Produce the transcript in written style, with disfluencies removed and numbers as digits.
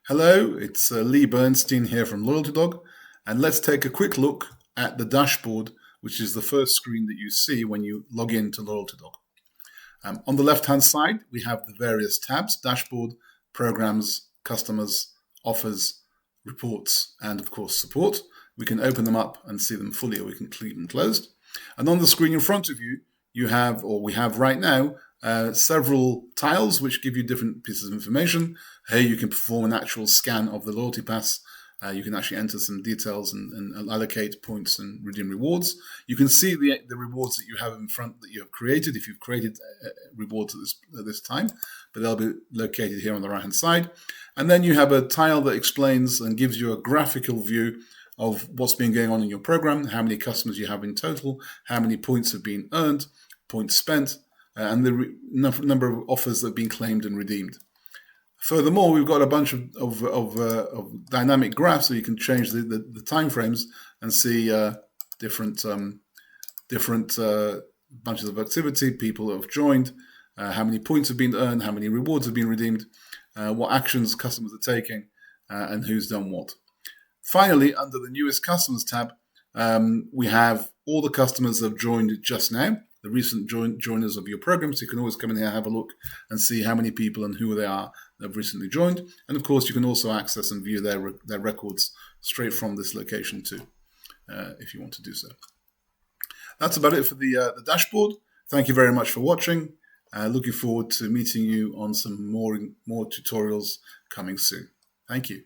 Hello, it's Lee Bernstein here from LoyaltyDog, and let's take a quick look at the dashboard, which is the first screen that you see when you log in to LoyaltyDog. On the left-hand side, we have the various tabs: dashboard, programs, customers, offers, reports, and of course support. We can open them up and see them fully, or we can keep them closed. And on the screen in front of you, you have, or we have right now, several tiles which give you different pieces of information. Here you can perform an actual scan of the loyalty pass. You can actually enter some details and allocate points and redeem rewards. You can see the rewards that you have in front that you have created, if you've created rewards at this time, but they'll be located here on the right-hand side. And then you have a tile that explains and gives you a graphical view of what's been going on in your program, how many customers you have in total, how many points have been earned, points spent, and the number of offers that have been claimed and redeemed. Furthermore, we've got a bunch of dynamic graphs, so you can change the time frames and see different bunches of activity, people who have joined, how many points have been earned, how many rewards have been redeemed, what actions customers are taking, and who's done what. Finally, under the newest customers tab, we have all the customers that have joined just now, the recent joiners of your program. So you can always come in here, have a look, and see how many people and who they are that have recently joined. And of course, you can also access and view their records straight from this location too, if you want to do so. That's about it for the dashboard. Thank you very much for watching. Looking forward to meeting you on some more tutorials coming soon. Thank you.